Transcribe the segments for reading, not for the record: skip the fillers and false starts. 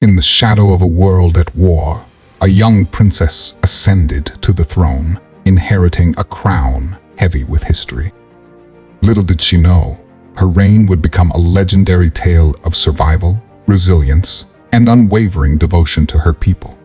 In the shadow of a world at war, a young princess ascended to the throne, inheriting a crown heavy with history. Little did she know, her reign would become a legendary tale of survival, resilience, and unwavering devotion to her people.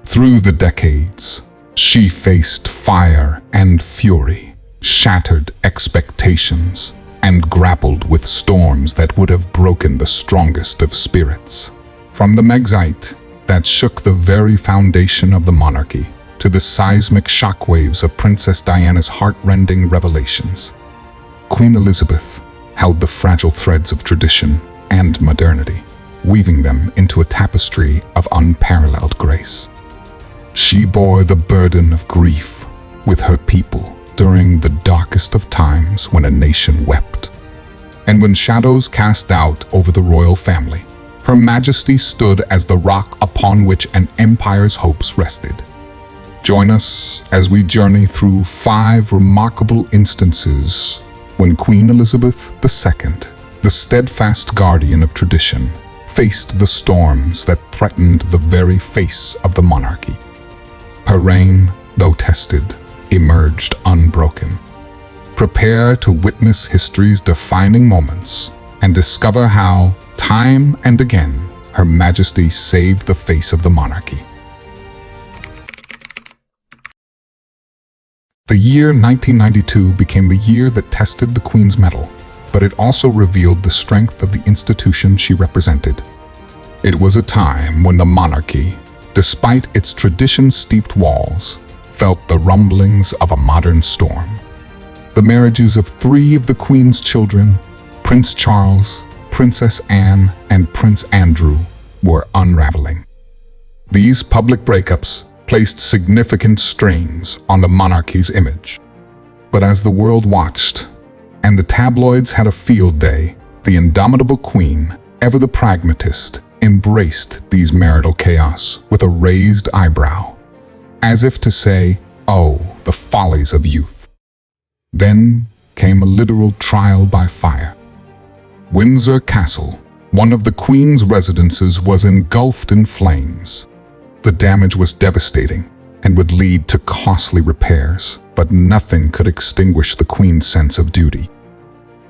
Through the decades, she faced fire and fury, shattered expectations, and grappled with storms that would have broken the strongest of spirits. From the Megxit that shook the very foundation of the monarchy, to the seismic shockwaves of Princess Diana's heart-rending revelations, Queen Elizabeth held the fragile threads of tradition and modernity, weaving them into a tapestry of unparalleled grace. She bore the burden of grief with her people during the darkest of times when a nation wept. And when shadows cast doubt over the royal family, Her Majesty stood as the rock upon which an empire's hopes rested. Join us as we journey through 5 remarkable instances when Queen Elizabeth II, the steadfast guardian of tradition, faced the storms that threatened the very face of the monarchy. Her reign, though tested, emerged unbroken. Prepare to witness history's defining moments and discover how, time and again, Her Majesty saved the face of the monarchy. The year 1992 became the year that tested the Queen's mettle, but it also revealed the strength of the institution she represented. It was a time when the monarchy, despite its tradition-steeped walls, felt the rumblings of a modern storm. The marriages of 3 of the Queen's children, Prince Charles, Princess Anne, and Prince Andrew, were unraveling. These public breakups placed significant strains on the monarchy's image. But as the world watched, and the tabloids had a field day, the indomitable Queen, ever the pragmatist, embraced these marital chaos with a raised eyebrow, as if to say, "Oh, the follies of youth." Then came a literal trial by fire. Windsor Castle, one of the Queen's residences, was engulfed in flames. The damage was devastating and would lead to costly repairs, but nothing could extinguish the Queen's sense of duty.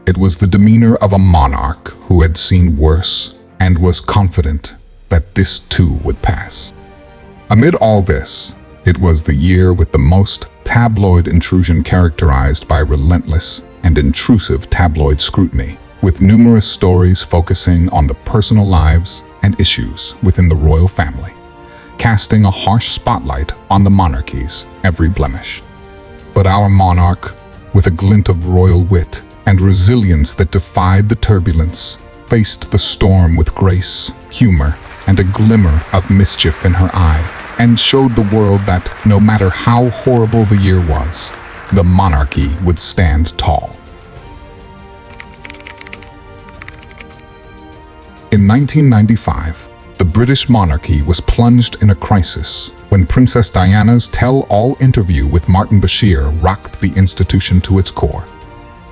It was the demeanor of a monarch who had seen worse and was confident that this too would pass. Amid all this, it was the year with the most tabloid intrusion, characterized by relentless and intrusive tabloid scrutiny, with numerous stories focusing on the personal lives and issues within the royal family, casting a harsh spotlight on the monarchy's every blemish. But our monarch, with a glint of royal wit and resilience that defied the turbulence, faced the storm with grace, humor, and a glimmer of mischief in her eye, and showed the world that no matter how horrible the year was, the monarchy would stand tall. In 1995, the British monarchy was plunged in a crisis when Princess Diana's tell-all interview with Martin Bashir rocked the institution to its core.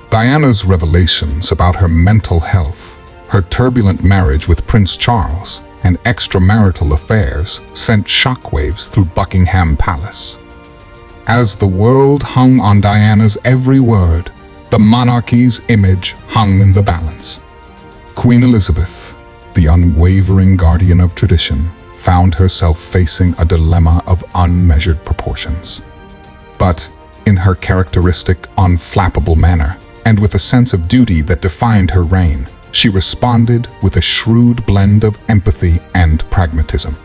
Diana's revelations about her mental health, her turbulent marriage with Prince Charles, and extramarital affairs sent shockwaves through Buckingham Palace. As the world hung on Diana's every word, the monarchy's image hung in the balance. Queen Elizabeth, the unwavering guardian of tradition, found herself facing a dilemma of unmeasured proportions. But in her characteristic, unflappable manner, and with a sense of duty that defined her reign, she responded with a shrewd blend of empathy and pragmatism.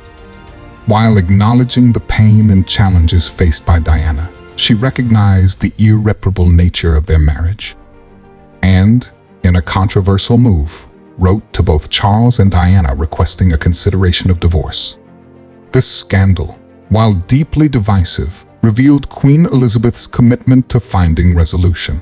While acknowledging the pain and challenges faced by Diana, she recognized the irreparable nature of their marriage. And, in a controversial move, wrote to both Charles and Diana requesting a consideration of divorce. This scandal, while deeply divisive, revealed Queen Elizabeth's commitment to finding resolution.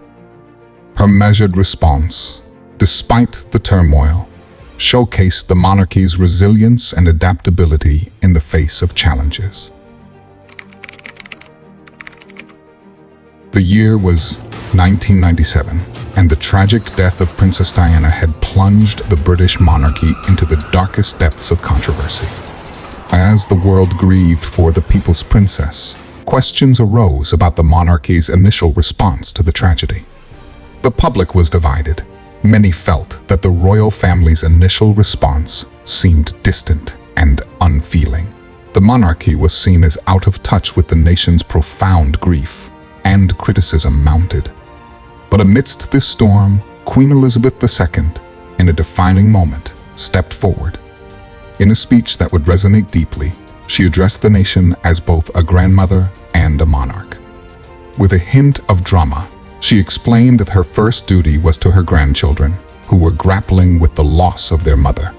Her measured response, despite the turmoil, showcased the monarchy's resilience and adaptability in the face of challenges. The year was 1997, and the tragic death of Princess Diana had plunged the British monarchy into the darkest depths of controversy. As the world grieved for the people's princess, questions arose about the monarchy's initial response to the tragedy. The public was divided. Many felt that the royal family's initial response seemed distant and unfeeling. The monarchy was seen as out of touch with the nation's profound grief, and criticism mounted. But amidst this storm, Queen Elizabeth II, in a defining moment, stepped forward. In a speech that would resonate deeply, she addressed the nation as both a grandmother and a monarch. With a hint of drama, she explained that her first duty was to her grandchildren, who were grappling with the loss of their mother.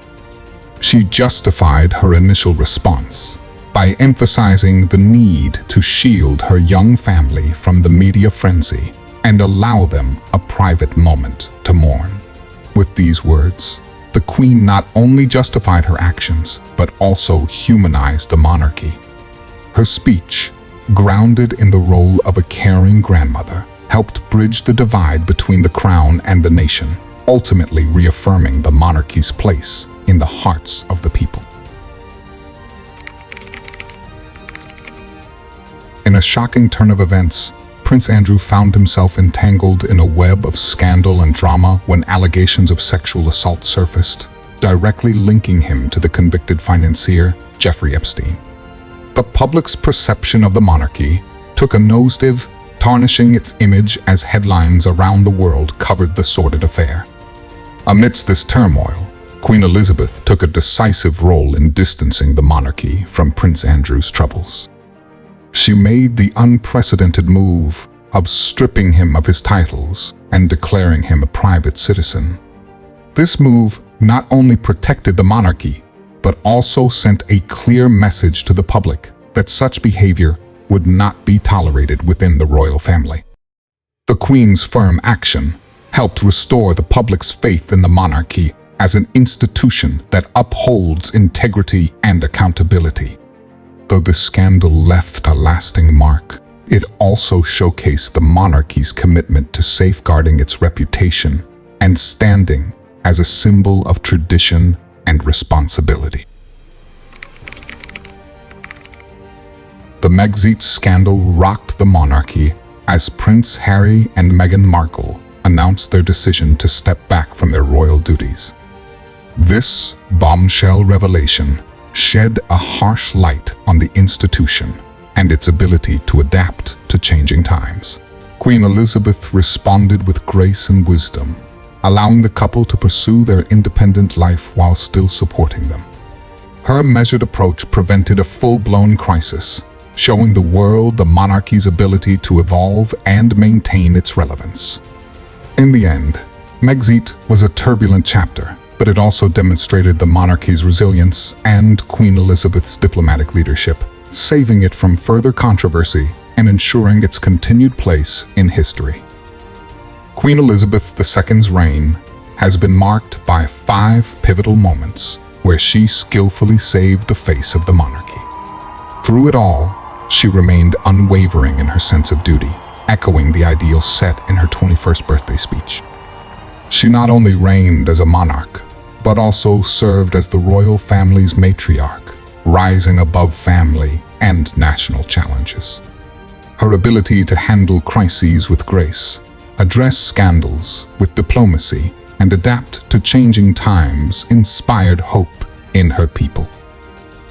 She justified her initial response by emphasizing the need to shield her young family from the media frenzy and allow them a private moment to mourn. With these words, the Queen not only justified her actions, but also humanized the monarchy. Her speech, grounded in the role of a caring grandmother, helped bridge the divide between the crown and the nation, ultimately reaffirming the monarchy's place in the hearts of the people. In a shocking turn of events, Prince Andrew found himself entangled in a web of scandal and drama when allegations of sexual assault surfaced, directly linking him to the convicted financier Jeffrey Epstein. The public's perception of the monarchy took a nosedive, tarnishing its image as headlines around the world covered the sordid affair. Amidst this turmoil, Queen Elizabeth took a decisive role in distancing the monarchy from Prince Andrew's troubles. She made the unprecedented move of stripping him of his titles and declaring him a private citizen. This move not only protected the monarchy, but also sent a clear message to the public that such behavior would not be tolerated within the royal family. The Queen's firm action helped restore the public's faith in the monarchy as an institution that upholds integrity and accountability. Though the scandal left a lasting mark, it also showcased the monarchy's commitment to safeguarding its reputation and standing as a symbol of tradition and responsibility. The Megxit scandal rocked the monarchy as Prince Harry and Meghan Markle announced their decision to step back from their royal duties. This bombshell revelation shed a harsh light on the institution and its ability to adapt to changing times. Queen Elizabeth responded with grace and wisdom, allowing the couple to pursue their independent life while still supporting them. Her measured approach prevented a full-blown crisis, showing the world the monarchy's ability to evolve and maintain its relevance. In the end, Megxit was a turbulent chapter, but it also demonstrated the monarchy's resilience and Queen Elizabeth's diplomatic leadership, saving it from further controversy and ensuring its continued place in history. Queen Elizabeth II's reign has been marked by 5 pivotal moments where she skillfully saved the face of the monarchy. Through it all, she remained unwavering in her sense of duty, echoing the ideals set in her 21st birthday speech. She not only reigned as a monarch, but also served as the royal family's matriarch, rising above family and national challenges. Her ability to handle crises with grace, address scandals with diplomacy, and adapt to changing times inspired hope in her people.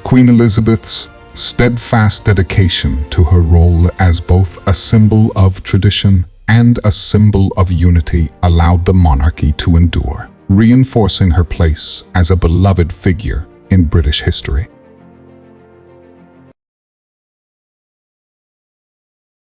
Queen Elizabeth's steadfast dedication to her role as both a symbol of tradition and a symbol of unity allowed the monarchy to endure, reinforcing her place as a beloved figure in British history.